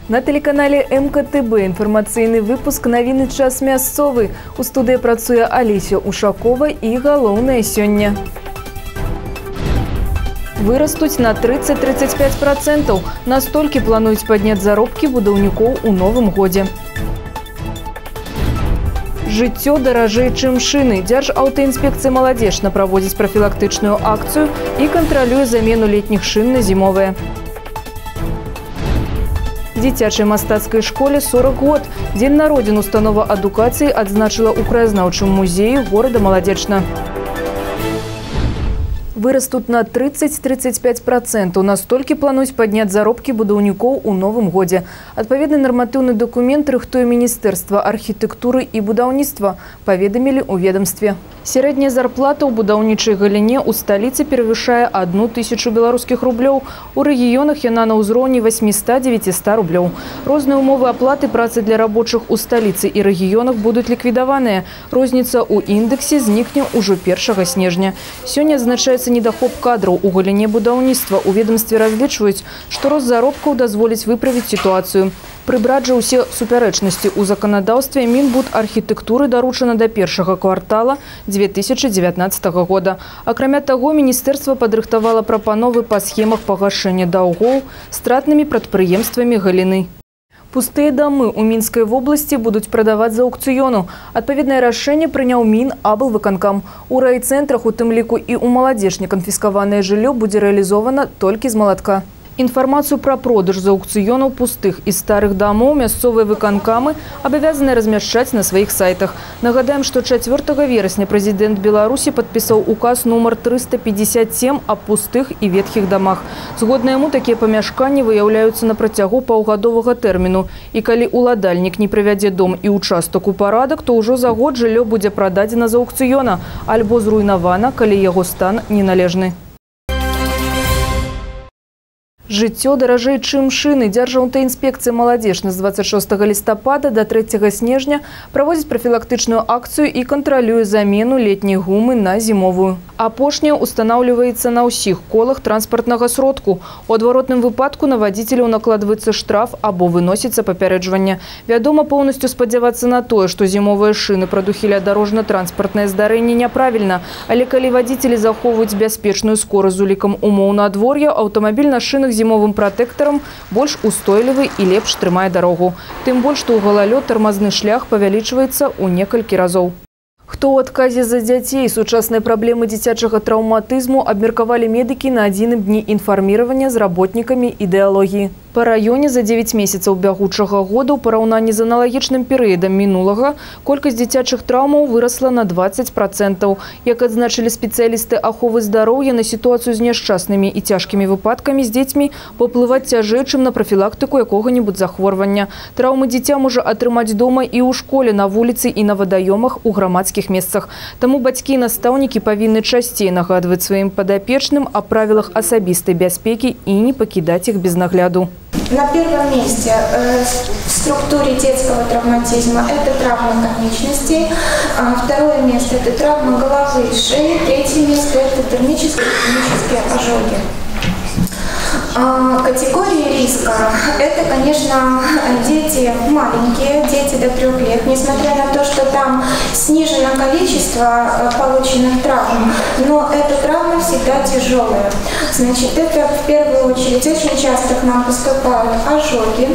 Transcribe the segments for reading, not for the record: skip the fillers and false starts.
На телеканале МКТБ информаційний випуск «Новини час мясцовы». У студии працуе Алеся Ушакова и галоўнае сёння. Вырастуць на 30-35%. Настолькі плануюць падняць заробкі будаўнікоў у новым годзе. Жыццё даражэй, чым шыны. Дзяржаўтаінспекцыя «Маладзечна» праводзіць прафілактычную акцыю і кантралюе замену летніх шын на зімовыя. Дзіцячай мастацкай школе 40 год. Дзень народзін установа адукацыі адзначыла ў краязнаўчым музеі горада Маладзечна. Вырастут на 30-35%. Настолькі плануюць падняць заробкі будаўнікоў у новым годзе. Адпаведны нарматыўны дакумент рыхтуе Міністэрства архітэктуры і будаўніцтва, паведамілі ў ведамстве. Сярэдняя зарплата ў будаўнічай галіне ў сталіцы перавышае 1000 беларускіх рублёў. У рэгіёнах яна на ўзроўні 800-900 рублёў. Розныя умовы аплаты працы для рабочых у сталіцы і рэгіёнах будуць ліквідаваныя. Розніца ў індэксе знікне ўжо 1 снежня. Сёння адзначаецца недахоп кадраў у галіне будаўніцтва. У ведамстве разлічваюць, што рост заробкаў дазволіць выправіць сітуацыю. Прыбраць жа ўсе супярэчнасці ў заканадаўстве Мінбудархітэктуры даручана да першага квартала 2019 года. Акрамя таго, міністэрства падрыхтавала прапановы па схемах пагашэння даўгоў стратнымі прадпрыемствамі галіны. Пустыя дамы ў Мінскай вобласці будуць прадаваць за аўкцыёну. Адпаведнае рашэнне прыняў Мінаблвыканкам. У райцэнтрах, у тым ліку і ў Маладзечні, канфіскаванае жыллё будзе рэалізована толькі з малатка. Інфармацыю пра продаж за аўкцыёнаў пустых і старых дамоў мясцовыя выканкамы абавязаны размяшчаць на сваіх сайтах. Нагадаем, што 4 верасня прэзідэнт Беларусі падпісаў указ нумар 357 аб пустых і ветхіх дамах. Згодна яму, такія памяшканні выяўляюцца на працягу паўгадовага тэрміну. І калі уладальнік не прывядзе дом і участак у парадак, то ўжо за год жыллё будзе прададзена з аўкцыёна альбо зруйнавана, калі яго стан неналежны. Жыццё даражэй, чым шыны. Дзяржаўтаінспекцыя «Маладзечна» з 26 лістапада до 3 снежня праводзіць прафілактычную акцыю і кантралюе замену летняй гумы на зімовую. Апошняя устанаўліваецца на ўсіх колах транспартнага сродку. У адваротным выпадку на вадзіцеляў накладваецца штраф або выносіцца папярэджванне. Вядома, поўнасцю спадзявацца на тое, што зімовыя шыны прадухіляць дарожна-транспартнае здарэнне няправільна. Але калі вадзіцелі захоўваюць бяспечную скорасць з улікам умоў надвор'я, аўтамабіль на шынах зімовым пратэктарам больш устойлівы і лепш трымае дарогу. Тым больш, што ў галалёд тармазны шлях павялічваецца ў некалькі разоў. Хто ў адказе за дзяцей? Сучасныя праблемы дзіцячага траўматызму абмеркавалі медыкі на адзіным дні інфарміравання з работнікамі ідэалогіі. Па раёне за 9 месяцаў бягучага года ў параўнанні з аналагічным перыядам мінулага колькасць дзіцячых траўмаў вырасла на 20%. Як адзначылі спецыялісты аховы здароўя, на сітуацыю з няшчаснымі і цяжкімі выпадкамі з дзецьмі паўплываць цяжэй, чым на прафілактыку якога-небудзь захворвання. Траўмы дзіця можа атрымаць дома і ў школе, на вуліцы і на вадаёмах, у грамадскіх месцах. Таму бацькі і настаўнікі павінны часцей нагадваць сваім падапечным о правілах асабістай бяспекі і не пакідаць іх без нагляду. На первом месте в структуре детского травматизма это травма конечностей, второе место это травма головы и шеи, третье место это термические ожоги. Категории риска – это, конечно, дети маленькие, дети до 3 лет, несмотря на то, что там снижено количество полученных травм, но эта травма всегда тяжелая. Значит, это в первую очередь очень часто к нам поступают ожоги,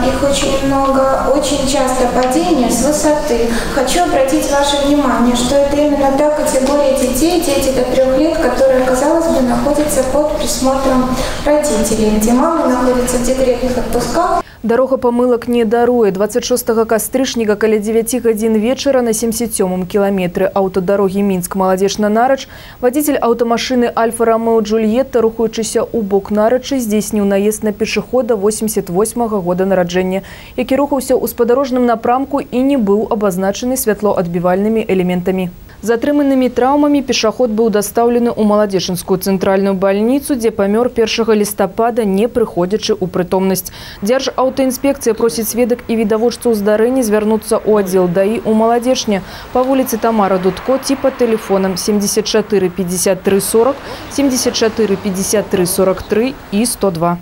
их очень много, очень часто падение с высоты. Хочу обратить ваше внимание, что это именно та категория детей, дети до 3 лет, которые, казалось бы, находятся под присмотром родителей, где мамы находятся в декретных отпусках. Дарога памылак не даруе. 26 кастрычніка каля 9 гадзін вечара на 77-м кіламетры аўтадарогі Мінск-Маладзечна-Нарач вадзіцель аўтамашыны Альфа-Ромео Джульетта, рухаючыся ў бок Нарачы, здзейсніў наезд на пешахода 88-го года нараджэння, які рухаўся ў спадарожным напрамку і не быў абазначаны святлоадбівальнымі элементамі. Затрыманымі траўмамі пешаход быў дастаўлены ў Маладзечынскую цэнтральную бальніцу, дзе памёр 1 лістапада, не прыходзячы ў прытомнасць. Дзяржаўтаінспекцыя просіць сведак і відавочцаў здарэння звярнуцца ў аддзел ДАІ ў Маладзечне па вуліцы Тамара Дудко ці па тэлефонам 74 53 40, 74 53 43 і 102.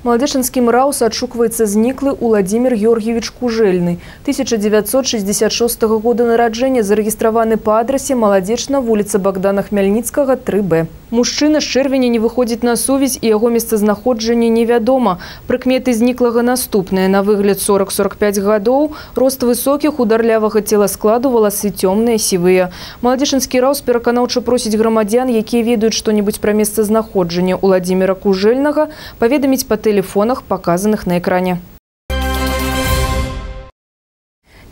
Маладзечанскім раус адшукваецца зніклы Уладзімір Георгиевич Кужэльны. 1966 года нараджэння, зарэгістраваны па адрасе Маладзечна, вуліца Богдана Хмельніцкага, 3Б. Мужчына з чэрвеня не выходзіць на сувязь і яго месцазнаходжанне невядома. Прыкметы зніклага наступныя. На выгляд 40-45 гадоў, рост высокі, хударлявага целаскладу, валасы цёмныя, сівыя. Маладзечанскі раус пераканаўча просіць грамадзян, якія ведаюць што-небудзь пра месцазнаходжанне Уладзіміра Кужэльнага, паведаміць па тэлефонах, паказаных на экране.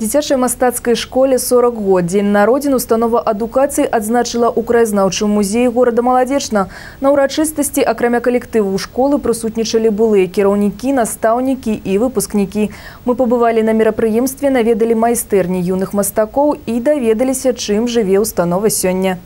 Дзіцячай мастацкай школе 40 год. Дзень народзін установа адукацыі адзначыла ў краязнаўчым музеі горада Маладзечна. На ўрачыстасці, акрамя калектыву школы, прысутнічалі былыя кіраўнікі, настаўнікі і выпускнікі. Мы пабывалі на мерапрыемстве, наведалі майстэрні юных мастакоў і даведаліся, чым жыве установа сёння.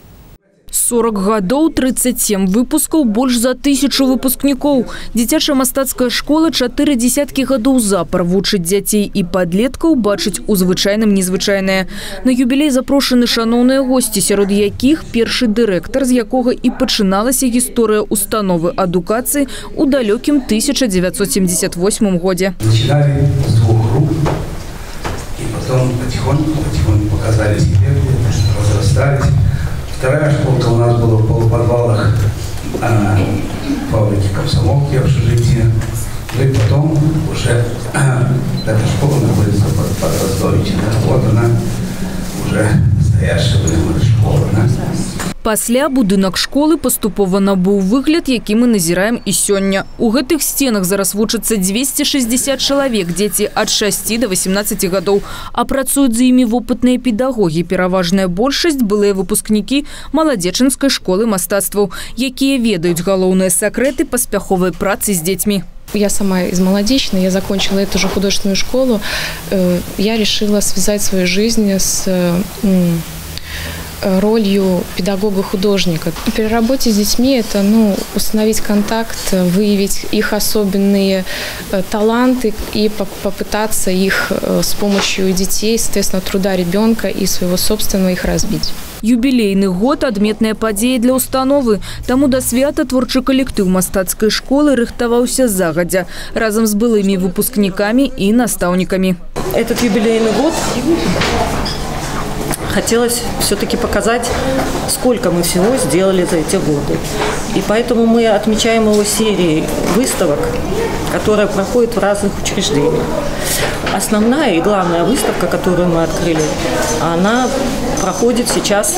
40 гадоў, 37 выпускаў, больш за 1000 выпускнікоў. Дзіцячая мастацкая школа 4 дзесяткі гадоў запар вучыць дзяцей і падлеткаў бачыць у звычайным незвычайнае. На юбілей запрошаны шаноўныя госці, сярод якіх першы дырэктар, з якога і пачыналася гісторыя установы адукацыі ў далёкім 1978 годзе. Начинали с 2 групп, и потом потихоньку показали себе, разрастались. Вторая школка у нас была в полуподвалах фабрики комсомолки, общежития. Ну и потом уже эта школа находится под Ростовичем. Вот она уже настоящая школа. Пасля будынак школы паступова набыў выгляд, які мы назіраем і сёння. У гэтых сценах зараз вучацца 260 чалавек, дзеці ад 6 до 18 гадоў. А працуюць за імі вопытныя педагогі. Пераважная большасць былыя выпускнікі Маладзечанскай школы мастацтваў, якія ведаюць галоўныя сакрэты паспяховай працы з дзецьмі. Я сама из Молодечной, я закончила эту же художественную школу. Я решила связать свою жизнь с ролью педагога-художника. При работе с детьми это установить контакт, выявить их особенные таланты и попытаться их с помощью детей, соответственно, труда ребенка и своего собственного их развить. Юбілейны год – адметная падзея для установы. Таму да свята творчы калектыў мастацкай школы рыхтаваўся загадзя разам з былымі выпускнікамі і настаўнікамі. Этот юбилейный год хотелось все-таки показать, сколько мы всего сделали за эти годы. И поэтому мы отмечаем его серией выставок, которая проходит в разных учреждениях. Основная и главная выставка, которую мы открыли, она проходит сейчас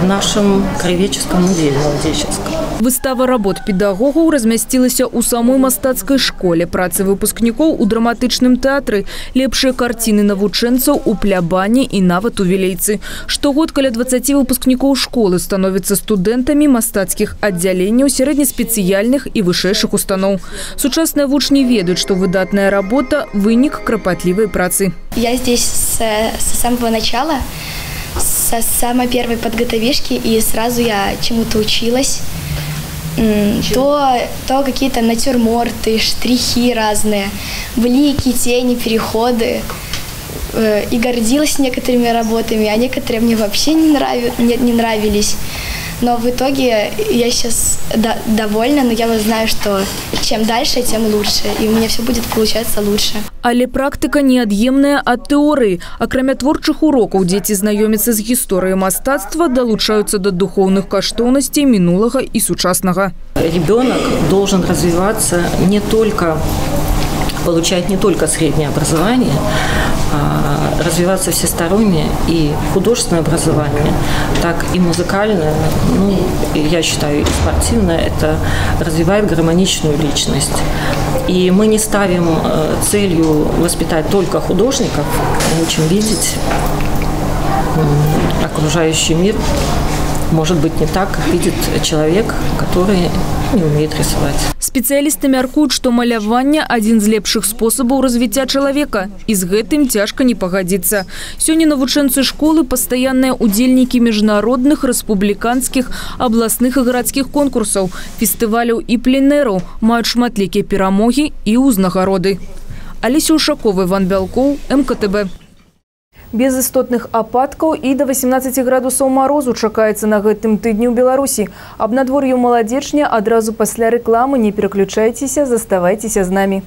в нашем краеведческом музее Молодеченском. Выстава работ педагогаў размясцілася ў самой мастацкай школе, працы выпускнікоў у драматычным тэатры, лепшыя карціны навучэнцаў у плябане і нават у вілейцы. Штогод каля 20 выпускнікоў школы становяцца студэнтамі мастацкіх аддзяленняў сярэднеспецыяльных і вышэйшых устаноў. Сучасныя вучні ведаюць, што выдатная работа – вынік крапатлівай працы. Я здесь с самого начала, со самой первой подготовишки, и сразу я чему-то училась. То какие-то натюрморты, штрихи разные, блики, тени, переходы. И гордилась некоторыми работами, а некоторые мне вообще не нравились. Но в итоге я сейчас довольна, но я знаю, что чем дальше, тем лучше. И у меня все будет получаться лучше. Але практыка неад'емная ад тэорыі. Акрамя творчых урокаў, дзеці знаёмяцца з гісторыяй мастацтва, далучаюцца да духоўных каштоўнасцей мінулага і сучаснага. Ребенок должен развиваться не только, получать не только среднее образование, а развиваться всесторонне, и художественное образование, так и музыкальное, я считаю, и спортивное, это развивает гармоничную личность. И мы не ставим целью воспитать только художников, мы учим видеть окружающий мир, может быть, не так, как видит человек, который не умеет рисовать. Спецыялісты мяркуюць, што маляванне – адзін з лепшых спосабаў развіцця чалавека. І з гэтым цяжка не пагадзіцца. Сёння навучэнцы школы – пастаянныя удзельнікі міжнародных, рэспубліканскіх, абласных і гарадскіх конкурсаў, фестываляў і пленэраў, маюць шматлікія перамогі і ўзнагароды. Алеся Ушакова, Іван Бялкоў, МКТБ. Без істотных ападкаў і до 18 градусаў морозу чакаецца на гэтым тыдні ў Беларусі. Аб надвор'ю маладзечня адразу пасля рэкламы. Не пераключайцеся, заставайцеся з намі.